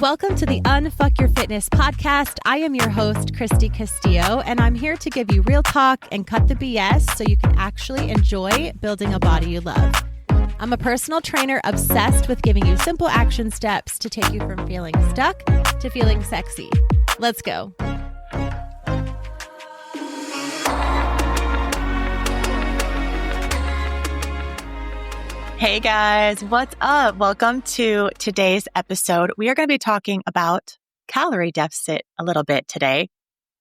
Welcome to the Unfuck Your Fitness podcast. I am your host, Christy Castillo, and I'm here to give you real talk and cut the BS so you can actually enjoy building a body you love. I'm a personal trainer obsessed with giving you simple action steps to take you from feeling stuck to feeling sexy. Let's go. Hey guys, what's up? Welcome to today's episode. We are going to be talking about calorie deficit a little bit today.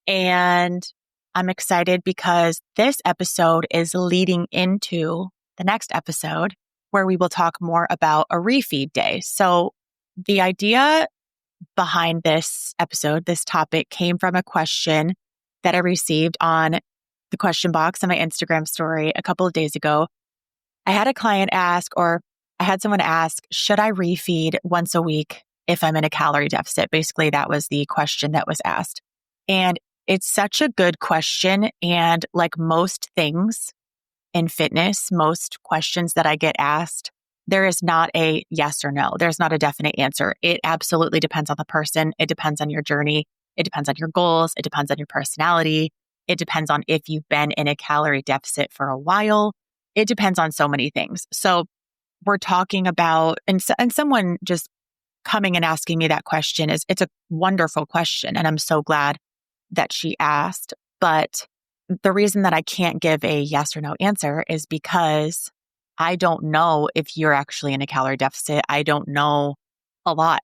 And I'm excited because this episode is leading into the next episode where we will talk more about a refeed day. So the idea behind this episode, this topic, came from a question that I received on the question box on my Instagram story a couple of days ago. I had a client ask, or I had someone ask, should I refeed once a week if I'm in a calorie deficit? Basically, that was the question that was asked. And it's such a good question. And like most things in fitness, most questions that I get asked, there is not a yes or no. There's not a definite answer. It absolutely depends on the person. It depends on your journey. It depends on your goals. It depends on your personality. It depends on if you've been in a calorie deficit for a while. It depends on so many things. So we're talking about, and someone just coming and asking me that question it's a wonderful question. And I'm so glad that she asked. But the reason that I can't give a yes or no answer is because I don't know if you're actually in a calorie deficit. I don't know a lot.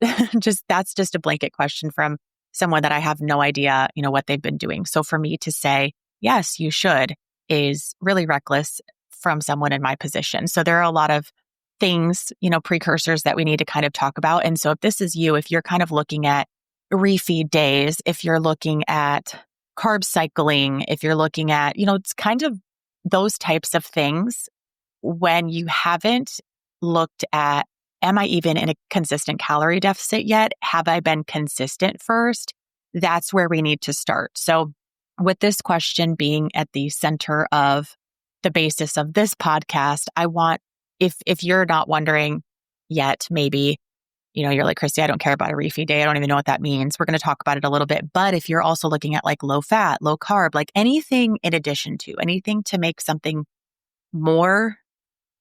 That's just a blanket question from someone that I have no idea, what they've been doing. So for me to say, yes, you should, is really reckless from someone in my position. So there are a lot of things, precursors that we need to kind of talk about. And so if this is you, if you're kind of looking at refeed days, if you're looking at carb cycling, if you're looking at, it's kind of those types of things, when you haven't looked at, am I even in a consistent calorie deficit yet? Have I been consistent first? That's where we need to start. So with this question being at the center of the basis of this podcast, I want, if you're not wondering yet, maybe, you're like, Christy, I don't care about a refeed day. I don't even know what that means. We're going to talk about it a little bit. But if you're also looking at like low fat, low carb, like anything in addition to, anything to make something more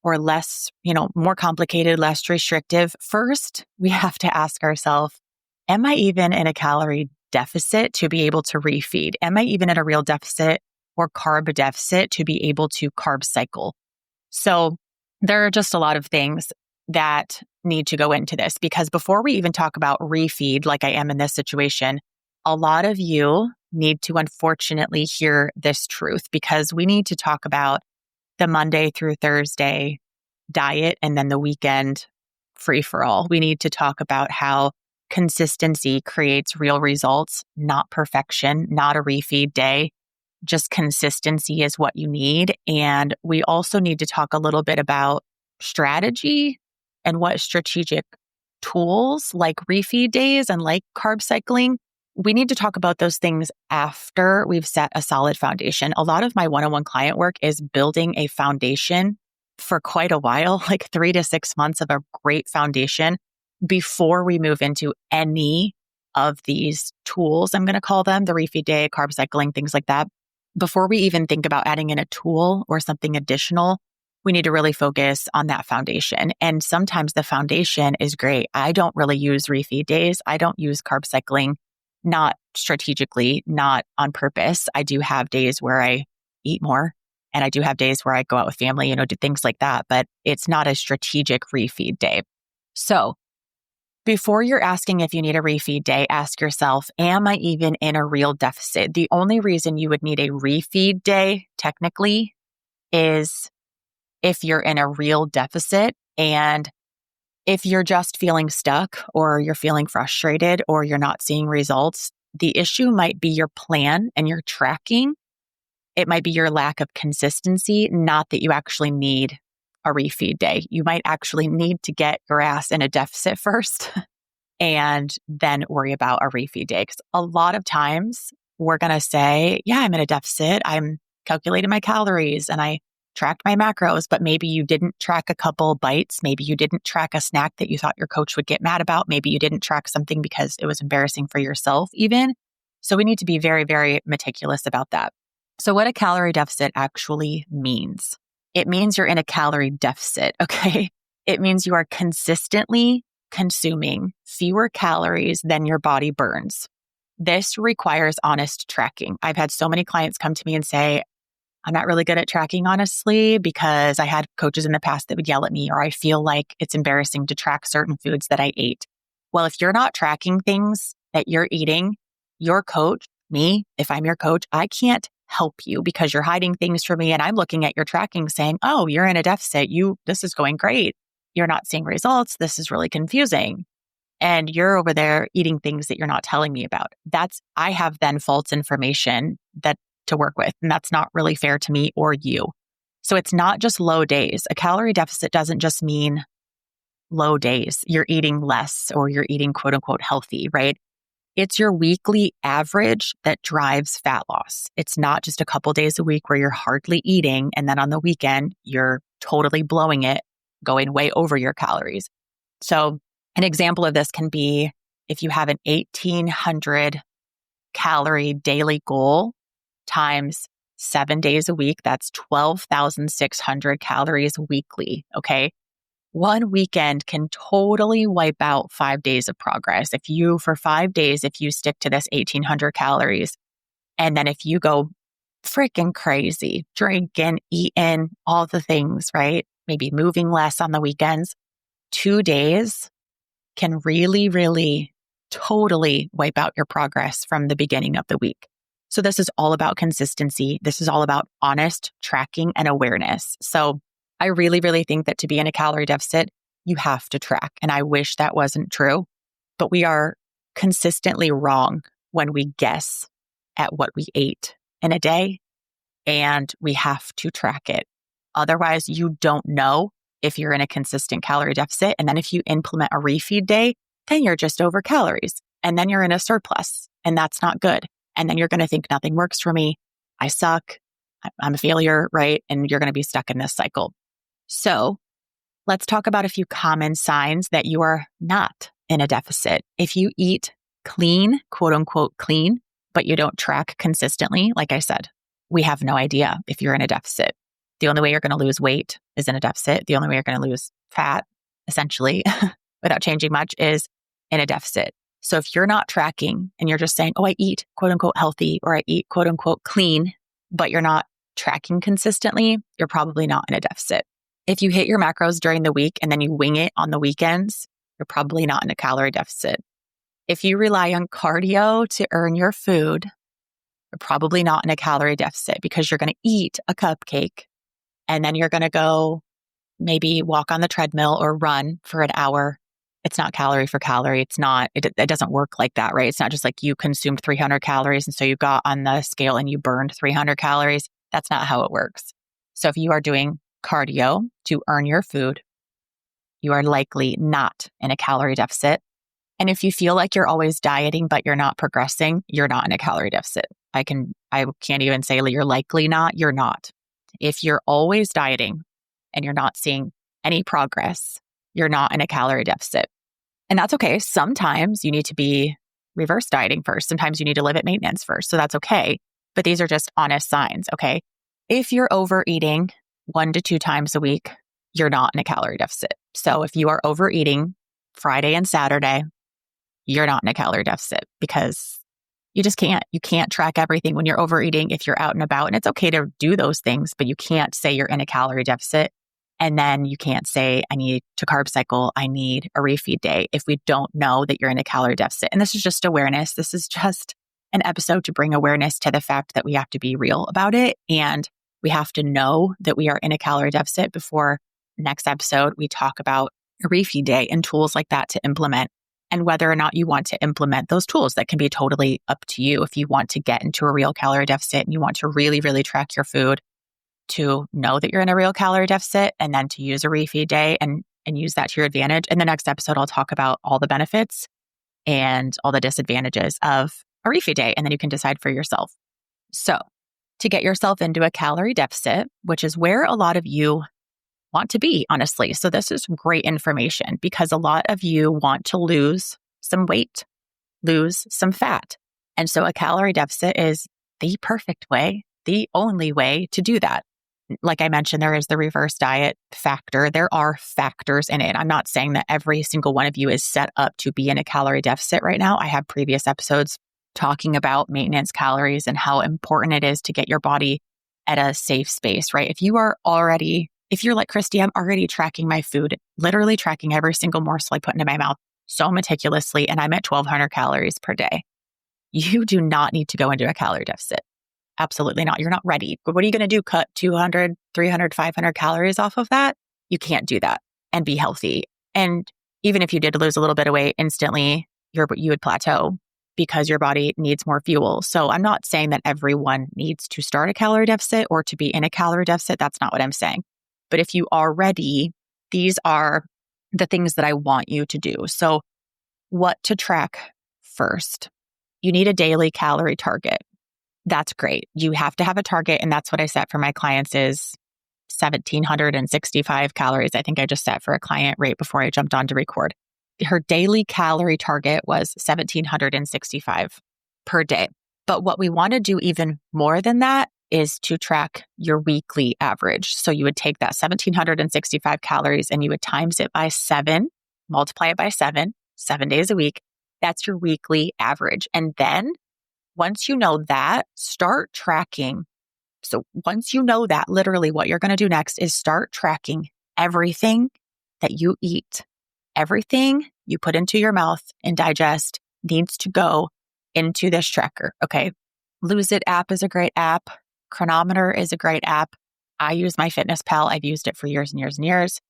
or less, more complicated, less restrictive, first, we have to ask ourselves, am I even in a calorie deficit to be able to refeed? Am I even in a real deficit or carb deficit to be able to carb cycle? So there are just a lot of things that need to go into this, because before we even talk about refeed, like I am in this situation, a lot of you need to unfortunately hear this truth, because we need to talk about the Monday through Thursday diet and then the weekend free for all. We need to talk about how consistency creates real results, not perfection, not a refeed day. Just consistency is what you need. And we also need to talk a little bit about strategy and what strategic tools like refeed days and like carb cycling. We need to talk about those things after we've set a solid foundation. A lot of my one-on-one client work is building a foundation for quite a while, like 3 to 6 months of a great foundation before we move into any of these tools, I'm going to call them, the refeed day, carb cycling, things like that. Before we even think about adding in a tool or something additional, we need to really focus on that foundation. And sometimes the foundation is great. I don't really use refeed days. I don't use carb cycling, not strategically, not on purpose. I do have days where I eat more, and I do have days where I go out with family, do things like that, but it's not a strategic refeed day. So before you're asking if you need a refeed day, ask yourself, am I even in a real deficit? The only reason you would need a refeed day, technically, is if you're in a real deficit. And if you're just feeling stuck, or you're feeling frustrated, or you're not seeing results, the issue might be your plan and your tracking. It might be your lack of consistency, not that you actually need a refeed day. You might actually need to get your ass in a deficit first and then worry about a refeed day. Because a lot of times we're going to say, yeah, I'm in a deficit. I'm calculating my calories and I tracked my macros, but maybe you didn't track a couple bites. Maybe you didn't track a snack that you thought your coach would get mad about. Maybe you didn't track something because it was embarrassing for yourself even. So we need to be very, very meticulous about that. So what a calorie deficit actually means, it means you're in a calorie deficit, okay? It means you are consistently consuming fewer calories than your body burns. This requires honest tracking. I've had so many clients come to me and say, I'm not really good at tracking, honestly, because I had coaches in the past that would yell at me, or I feel like it's embarrassing to track certain foods that I ate. Well, if you're not tracking things that you're eating, your coach, me, if I'm your coach, I can't help you because you're hiding things from me. And I'm looking at your tracking saying, oh, you're in a deficit. This is going great. You're not seeing results. This is really confusing. And you're over there eating things that you're not telling me about. I have then false information to work with. And that's not really fair to me or you. So it's not just low days. A calorie deficit doesn't just mean low days. You're eating less or you're eating quote unquote healthy, right? It's your weekly average that drives fat loss. It's not just a couple days a week where you're hardly eating. And then on the weekend, you're totally blowing it, going way over your calories. So an example of this can be if you have an 1,800 calorie daily goal times 7 days a week, that's 12,600 calories weekly, okay? One weekend can totally wipe out 5 days of progress. For 5 days, if you stick to this 1,800 calories, and then if you go freaking crazy, drinking, eating, all the things, right? Maybe moving less on the weekends, 2 days can really, really totally wipe out your progress from the beginning of the week. So this is all about consistency. This is all about honest tracking and awareness. So I really, really think that to be in a calorie deficit, you have to track. And I wish that wasn't true, but we are consistently wrong when we guess at what we ate in a day, and we have to track it. Otherwise, you don't know if you're in a consistent calorie deficit. And then if you implement a refeed day, then you're just over calories. And then you're in a surplus, and that's not good. And then you're going to think nothing works for me. I suck. I'm a failure, right? And you're going to be stuck in this cycle. So let's talk about a few common signs that you are not in a deficit. If you eat clean, quote unquote clean, but you don't track consistently, like I said, we have no idea if you're in a deficit. The only way you're going to lose weight is in a deficit. The only way you're going to lose fat, essentially, without changing much, is in a deficit. So if you're not tracking and you're just saying, oh, I eat quote unquote healthy, or I eat quote unquote clean, but you're not tracking consistently, you're probably not in a deficit. If you hit your macros during the week and then you wing it on the weekends, you're probably not in a calorie deficit. If you rely on cardio to earn your food, you're probably not in a calorie deficit because you're going to eat a cupcake and then you're going to go maybe walk on the treadmill or run for an hour. It's not calorie for calorie. It doesn't work like that, right? It's not just like you consumed 300 calories and so you got on the scale and you burned 300 calories. That's not how it works. So if you are doing cardio to earn your food, you are likely not in a calorie deficit. And if you feel like you're always dieting, but you're not progressing, you're not in a calorie deficit. I can't even say you're likely not, you're not. If you're always dieting and you're not seeing any progress, you're not in a calorie deficit. And that's okay. Sometimes you need to be reverse dieting first. Sometimes you need to live at maintenance first. So that's okay. But these are just honest signs, okay? If you're overeating 1 to 2 times a week, you're not in a calorie deficit. So if you are overeating Friday and Saturday, you're not in a calorie deficit because you just can't. You can't track everything when you're overeating if you're out and about. And it's okay to do those things, but you can't say you're in a calorie deficit. And then you can't say, I need to carb cycle, I need a refeed day if we don't know that you're in a calorie deficit. And this is just awareness. This is just an episode to bring awareness to the fact that we have to be real about it. And we have to know that we are in a calorie deficit before next episode we talk about a refeed day and tools like that to implement, and whether or not you want to implement those tools. That can be totally up to you. If you want to get into a real calorie deficit and you want to really, really track your food, to know that you're in a real calorie deficit, and then to use a refeed day and use that to your advantage. In the next episode, I'll talk about all the benefits and all the disadvantages of a refeed day, and then you can decide for yourself. So to get yourself into a calorie deficit, which is where a lot of you want to be, honestly. So this is great information because a lot of you want to lose some weight, lose some fat. And so a calorie deficit is the perfect way, the only way to do that. Like I mentioned, there is the reverse diet factor. There are factors in it. I'm not saying that every single one of you is set up to be in a calorie deficit right now. I have previous episodes talking about maintenance calories and how important it is to get your body at a safe space, right? If you're like, Christy, I'm already tracking my food, literally tracking every single morsel I put into my mouth so meticulously, and I'm at 1,200 calories per day. You do not need to go into a calorie deficit. Absolutely not. You're not ready. But what are you going to do? Cut 200, 300, 500 calories off of that? You can't do that and be healthy. And even if you did lose a little bit of weight instantly, you would plateau because your body needs more fuel. So I'm not saying that everyone needs to start a calorie deficit or to be in a calorie deficit. That's not what I'm saying. But if you are ready, these are the things that I want you to do. So what to track first? You need a daily calorie target. That's great. You have to have a target. And that's what I set for my clients is 1,765 calories. I think I just set for a client right before I jumped on to record. Her daily calorie target was 1,765 per day. But what we want to do even more than that is to track your weekly average. So you would take that 1,765 calories and you would times it by 7, multiply it by 7 days a week. That's your weekly average. And then once you know that, start tracking. So once you know that, literally what you're going to do next is start tracking everything that you eat. Everything you put into your mouth and digest needs to go into this tracker. Okay. Lose It app is a great app. Chronometer is a great app. I use MyFitnessPal. I've used it for years and years and years.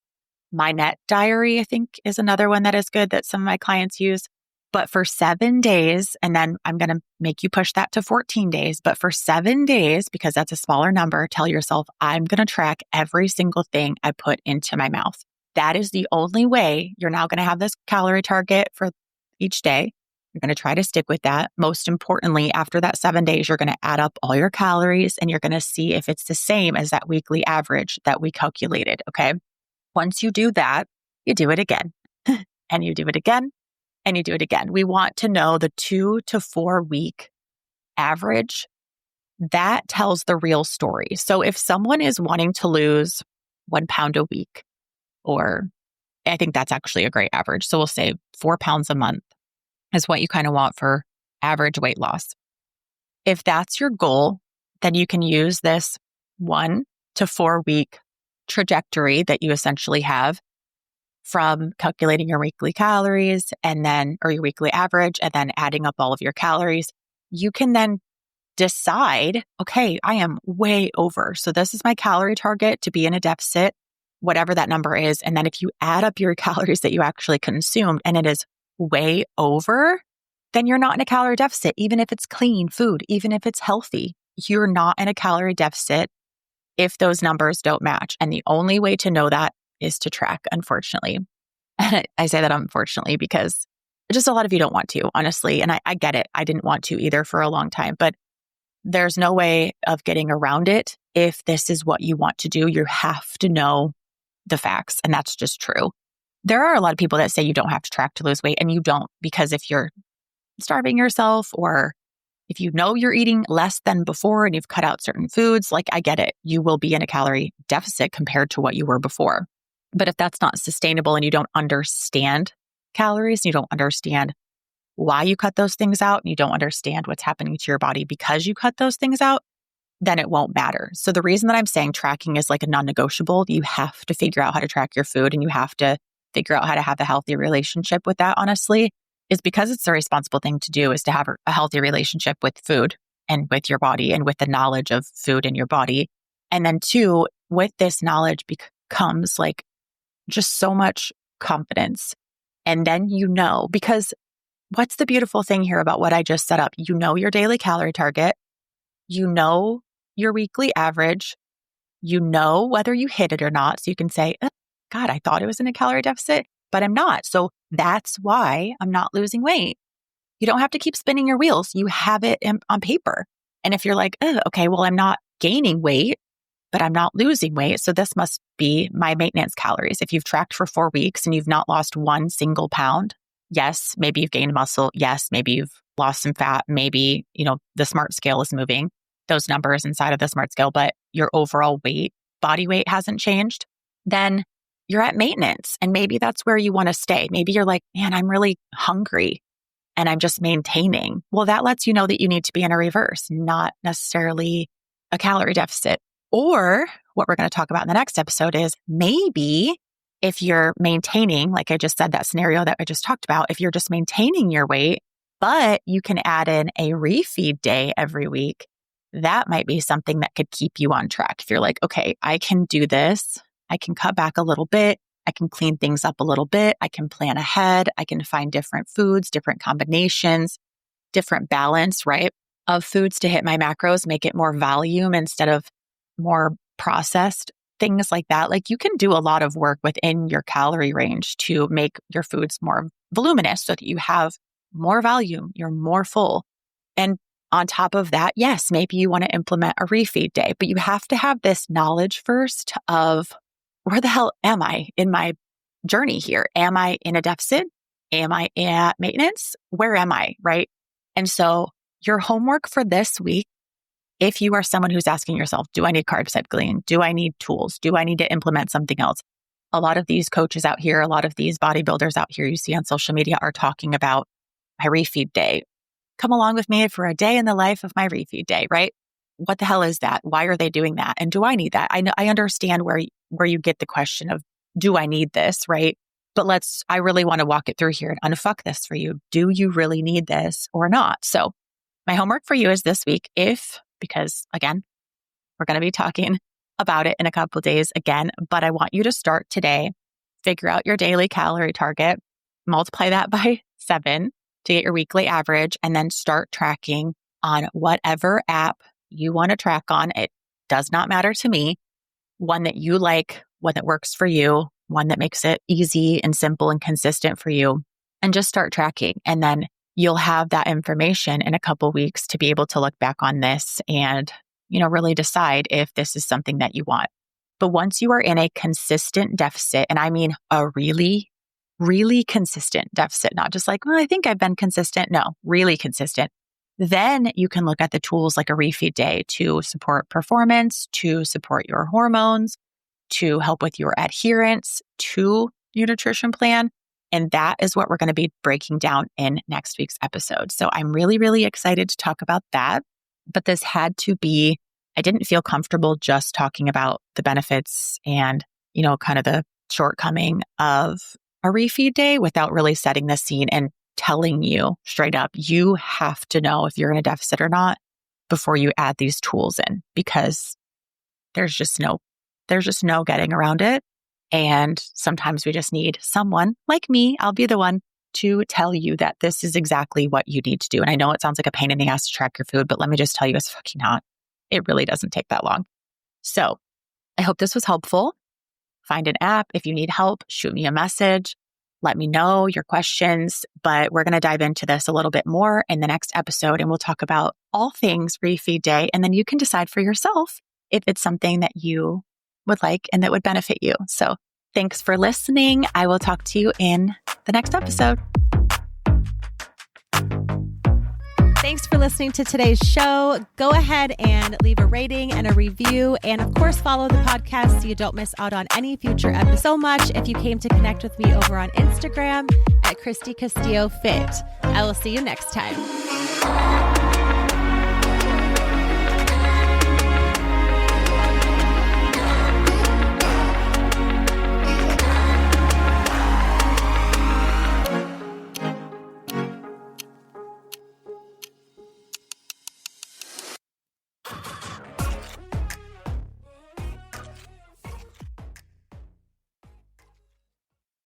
My Net Diary, I think, is another one that is good that some of my clients use. But for 7 days, and then I'm going to make you push that to 14 days. But for 7 days, because that's a smaller number, tell yourself, I'm going to track every single thing I put into my mouth. That is the only way. You're now going to have this calorie target for each day. You're going to try to stick with that. Most importantly, after that 7 days, you're going to add up all your calories and you're going to see if it's the same as that weekly average that we calculated. Okay. Once you do that, you do it again and you do it again. And you do it again. We want to know the 2 to 4 week average. That tells the real story. So if someone is wanting to lose 1 pound a week, or I think that's actually a great average. So we'll say 4 pounds a month is what you kind of want for average weight loss. If that's your goal, then you can use this 1 to 4 week trajectory that you essentially have from calculating your weekly calories or your weekly average, and then adding up all of your calories. You can then decide, okay, I am way over. So this is my calorie target to be in a deficit, whatever that number is. And then if you add up your calories that you actually consumed and it is way over, then you're not in a calorie deficit, even if it's clean food, even if it's healthy. You're not in a calorie deficit if those numbers don't match. And the only way to know that is to track, unfortunately. And I say that unfortunately because just a lot of you don't want to, honestly. And I get it. I didn't want to either for a long time, but there's no way of getting around it. If this is what you want to do, you have to know the facts. And that's just true. There are a lot of people that say you don't have to track to lose weight, and you don't, because if you're starving yourself or if you know you're eating less than before and you've cut out certain foods, like I get it, you will be in a calorie deficit compared to what you were before. But if that's not sustainable and you don't understand calories, and you don't understand why you cut those things out, and you don't understand what's happening to your body because you cut those things out, then it won't matter. So the reason that I'm saying tracking is like a non-negotiable, you have to figure out how to track your food and you have to figure out how to have a healthy relationship with that, honestly, is because it's the responsible thing to do, is to have a healthy relationship with food and with your body and with the knowledge of food in your body. And then 2, with this knowledge becomes like just so much confidence. And then because what's the beautiful thing here about what I just set up? You know your daily calorie target. You know your weekly average. You know whether you hit it or not. So you can say, God, I thought it was in a calorie deficit, but I'm not. So that's why I'm not losing weight. You don't have to keep spinning your wheels. You have it on paper. And if you're like, oh, okay, well, I'm not gaining weight, but I'm not losing weight, so this must be my maintenance calories. If you've tracked for 4 weeks and you've not lost 1 single pound, yes, maybe you've gained muscle. Yes, maybe you've lost some fat. Maybe, the smart scale is moving those numbers inside of the smart scale, but your overall weight, body weight hasn't changed. Then you're at maintenance. And maybe that's where you want to stay. Maybe you're like, man, I'm really hungry and I'm just maintaining. Well, that lets you know that you need to be in a reverse, not necessarily a calorie deficit. Or what we're going to talk about in the next episode is maybe if you're maintaining, like I just said, that scenario that I just talked about, if you're just maintaining your weight, but you can add in a refeed day every week, that might be something that could keep you on track. If you're like, okay, I can do this. I can cut back a little bit. I can clean things up a little bit. I can plan ahead. I can find different foods, different combinations, different balance, right, of foods to hit my macros, make it more volume instead of more processed, things like that. Like you can do a lot of work within your calorie range to make your foods more voluminous so that you have more volume, you're more full. And on top of that, yes, maybe you want to implement a refeed day, but you have to have this knowledge first of where the hell am I in my journey here? Am I in a deficit? Am I at maintenance? Where am I, right? And so your homework for this week, if you are someone who's asking yourself, do I need carb cycling? Do I need tools? Do I need to implement something else? A lot of these coaches out here, a lot of these bodybuilders out here you see on social media are talking about my refeed day. Come along with me for a day in the life of my refeed day, right? What the hell is that? Why are they doing that? And do I need that? I understand where you get the question of, do I need this, right? But I really want to walk it through here and unfuck this for you. Do you really need this or not? So my homework for you is this week, because again, we're going to be talking about it in a couple of days again, but I want you to start today, figure out your daily calorie target, multiply that by 7 to get your weekly average, and then start tracking on whatever app you want to track on. It does not matter to me. One that you like, one that works for you, one that makes it easy and simple and consistent for you, and just start tracking. And then you'll have that information in a couple weeks to be able to look back on this and, really decide if this is something that you want. But once you are in a consistent deficit, and I mean a really, really consistent deficit, not just like, well, I think I've been consistent. No, really consistent. Then you can look at the tools like a refeed day to support performance, to support your hormones, to help with your adherence to your nutrition plan. And that is what we're going to be breaking down in next week's episode. So I'm really, really excited to talk about that. But this had to be, I didn't feel comfortable just talking about the benefits and, kind of the shortcoming of a refeed day without really setting the scene and telling you straight up, you have to know if you're in a deficit or not before you add these tools in, because there's just no getting around it. And sometimes we just need someone like me, I'll be the one to tell you that this is exactly what you need to do. And I know it sounds like a pain in the ass to track your food, but let me just tell you, it's fucking not. It really doesn't take that long. So I hope this was helpful. Find an app. If you need help, shoot me a message. Let me know your questions, but we're going to dive into this a little bit more in the next episode, and we'll talk about all things refeed day. And then you can decide for yourself if it's something that you would like and that would benefit you. So thanks for listening. I will talk to you in the next episode. Thanks for listening to today's show. Go ahead and leave a rating and a review. And of course, follow the podcast so you don't miss out on any future episodes. So much if you came to connect with me over on Instagram at Christy Castillo Fit. I will see you next time.